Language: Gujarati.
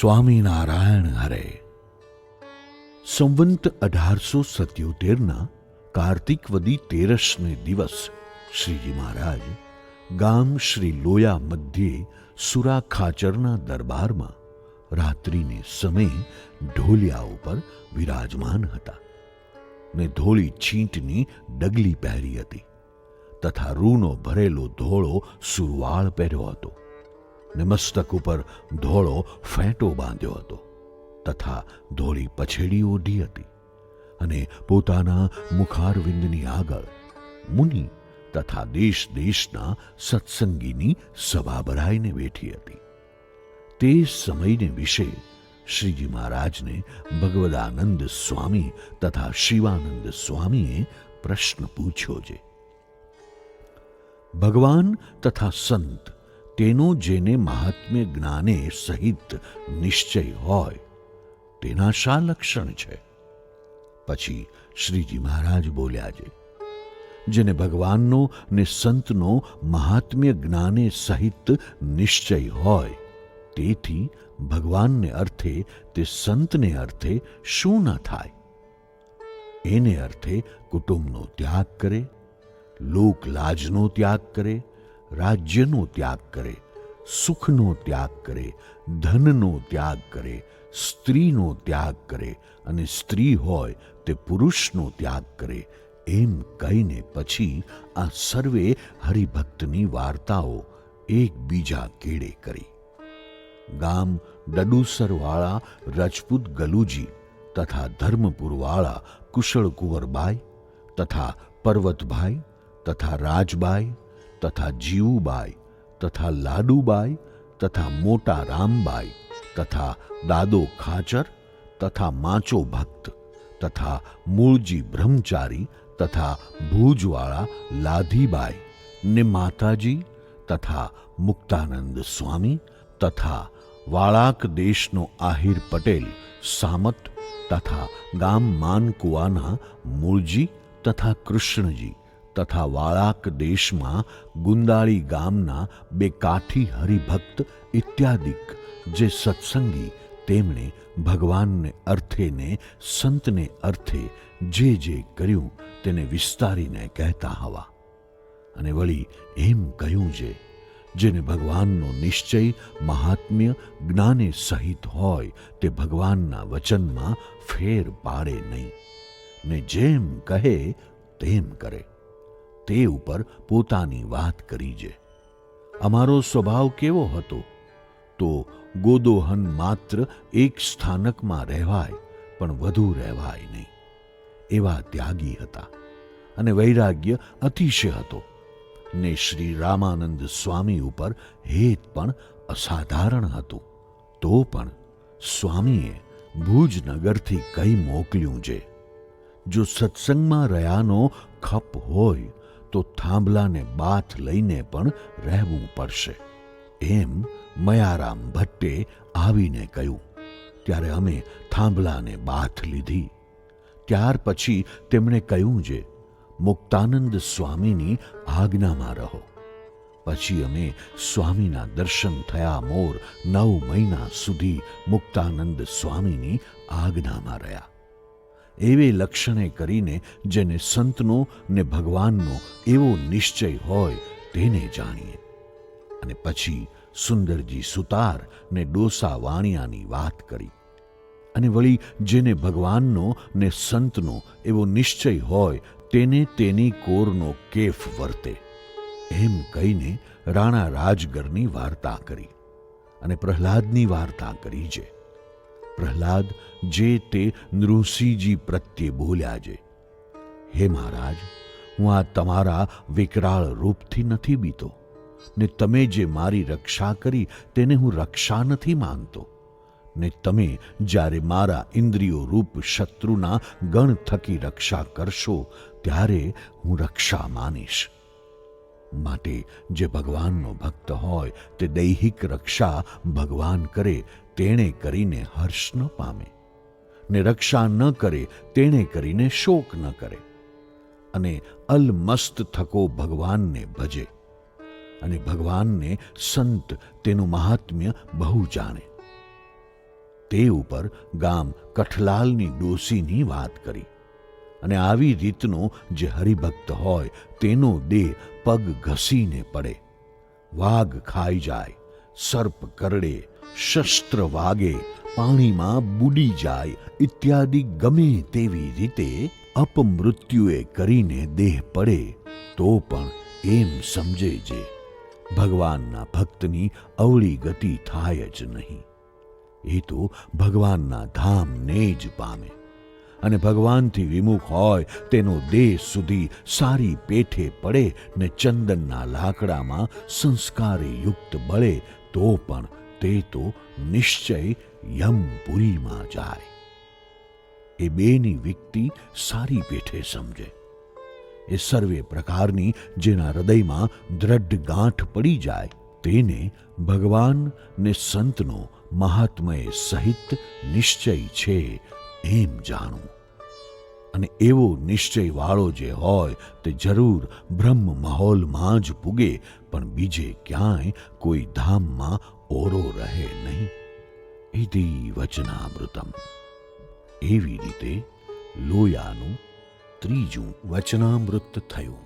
સ્વામિનારાયણ હરે. સંવંત 1877ના કાર્તિક વદી 13ને દિવસ શ્રીજી મહારાજ ગામ શ્રી લોયા મધ્યે સુરા ખાચરના દરબારમાં રાત્રિને સમયે ઢોલિયા ઉપર વિરાજમાન હતા ને ધોળી છીંટની ડગલી પહેરી હતી તથા રૂનો ભરેલો ધોળો સુરવાળ પહેર્યો હતો ને મસ્તક ઉપર ધોળો ફેંટો બાંધ્યો હતો તથા ધોળી પછેડી ઓઢી હતી અને પોતાના મુખારવિંદની આગળ મુનિ તથા દેશ દેશના સત્સંગીની સભા ભરાઈને બેઠી હતી. તે સમયને વિશે શ્રીજી મહારાજને ભગવદાનંદ સ્વામી તથા શિવાનંદ સ્વામીએ પ્રશ્ન પૂછ્યો છે. ભગવાન તથા સંત તેનો જેને મહાત્મ્ય જ્ઞાને સહિત નિશ્ચય હોય તેના શા લક્ષણ છે? પછી શ્રીજી મહારાજ બોલ્યા છે, જેને ભગવાનનો ને સંતનો મહાત્મ્ય જ્ઞાને સહિત નિશ્ચય હોય તેથી ભગવાનને અર્થે તે સંતને અર્થે શું ન થાય? એને અર્થે કુટુંબનો ત્યાગ કરે, લોકલાજનો ત્યાગ કરે, રાજ્યનો ત્યાગ કરે, સુખનો ત્યાગ કરે, ધનનો ત્યાગ કરે, સ્ત્રીનો ત્યાગ કરે અને સ્ત્રી હોય તે પુરુષનો ત્યાગ કરે એમ કહીને પછી આ સર્વે હરિભક્તની વાર્તાઓ એકબીજા કેડે કરી. ગામ ડડુસરવાળા રજપૂત ગલુજી તથા ધર્મપુરવાળા કુશળ કુંવરબાઈ તથા પર્વતભાઈ તથા રાજબાઈ તથા જીવુબાઈ તથા લાડુબાઈ તથા મોટા રામબાઈ તથા દાદો ખાચર તથા માચો ભક્ત તથા મૂળજી બ્રહ્મચારી તથા ભુજવાળા લાધીબાઈ ને માતાજી તથા મુક્તાનંદ સ્વામી તથા વાળાક દેશનો આહિર પટેલ સામત તથા ગામ માનકુવાના મૂળજી તથા કૃષ્ણજી તથા વાળાક દેશમાં ગુંદાળી ગામના બે કાઠી હરિભક્ત ઇત્યાદિક જે સત્સંગી તેમણે ભગવાનને અર્થે ને સંતને અર્થે જે જે કર્યું તેને વિસ્તારીને કહેતા હવા. અને વળી એમ કહ્યું છે, જેને ભગવાનનો નિશ્ચય મહાત્મ્ય જ્ઞાને સહિત હોય તે ભગવાનના વચનમાં ફેર પાડે નહીં ને જેમ કહે તેમ કરે. તે ઉપર પોતાની વાત કરી છે. અમારો સ્વભાવ કેવો હતો? તો ગોદોહન માત્ર એક સ્થાનકમાં રહેવાય પણ વધુ રહેવાય નહીં એવા ત્યાગી હતા અને વૈરાગ્ય અતિશય હતો ને શ્રી રામાનંદ સ્વામી ઉપર હેત પણ અસાધારણ હતું. તો પણ સ્વામીએ ભુજનગરથી કહી મોકલ્યું છે, જો સત્સંગમાં રહ્યાનો ખપ હોય તો થાંભલાને બાથ લઈને પણ રહેવું પડશે. એમ મયારામ ભટ્ટે આવીને કહ્યું. ત્યારે અમે થાંભલાને બાથ લીધી. ત્યાર પછી તેમણે કહ્યું છે, મુક્તાનંદ સ્વામીની આજ્ઞામાં રહો. પછી અમે સ્વામીના દર્શન થયા મોર 9 મહિના સુધી મુક્તાનંદ સ્વામીની આજ્ઞામાં રહ્યા. એવે લક્ષણે કરીને જેને સંતનો ને ભગવાનનો એવો નિશ્ચય હોય તેને જાણીએ. અને પછી સુંદરજી સુતાર ને ડોસા વાણિયાની વાત કરી. અને વળી જેને ભગવાનનો ને સંતનો એવો નિશ્ચય હોય તેને તેની કોરનો કેફ વર્તે એમ કહીને રાણા રાજગરની વાર્તા કરી અને પ્રહલાદની વાર્તા કરી છે. પ્રહલાદ જે તે નૃસિંહજી પ્રત્યે બોલ્યા છે, હે મહારાજ, હું આ તમારા વિકરાળ રૂપથી નથી બીતો ને તમે જે મારી રક્ષા કરી તેને હું રક્ષા નથી માનતો ને તમે જ્યારે મારા ઇન્દ્રિયો રૂપ શત્રુના ગણ થકી રક્ષા કરશો ત્યારે હું રક્ષા માનીશ. માટે જે ભગવાનનો ભક્ત હોય તે દૈહિક રક્ષા ભગવાન કરે તેણે કરીને હર્ષ ન પામે ને રક્ષા ન કરે તેણે કરીને શોક ન કરે અને અલમસ્ત થકો ભગવાનને ભજે અને ભગવાનને સંત તેનું મહાત્મ્ય બહુ જાણે. તે ઉપર ગામ કઠલાલની ડોસીની વાત કરી અને આવી રીતનો જે હરિભક્ત હોય તેનો દેહ પગ ઘસીને પડે, વાઘ ખાઈ જાય, સર્પ કરડે, શસ્ત્ર વાગે, પાણીમાં બુડી જાય ઇત્યાદિ ગમે તેવી રીતે અપમૃત્યુએ કરીને દેહ પડે તો પણ એમ સમજે જે ભગવાનના ભક્તની અવળી ગતિ થાય જ નહીં. એ તો ભગવાનના ધામને જ પામે અને ભગવાનથી વિમુખ હોય તેનો દેહ સુધી સારી પેઠે પડે ને ચંદનના લાકડામાં સંસ્કારે યુક્ત બળે તો પણ તે તો નિશ્ચય યમપુરીમાં જાય. એ બેની વિકતિ સારી પેઠે સમજે. એ સર્વે પ્રકારની જેના હૃદયમાં દ્રઢ ગાંઠ પડી જાય તેને ભગવાન ને સંતનો મહાત્મય સહિત નિશ્ચય છે એમ જાણવું. અને એવો નિશ્ચયવાળો જે હોય તે જરૂર બ્રહ્મ મહોલમાં જ પૂગે, પણ બીજે ક્યાંય કોઈ ધામમાં ઓરો રહે નહીં. ઇતિ વચનામૃતમ. એવી રીતે લોયાનું ત્રીજું વચનામૃત થયું.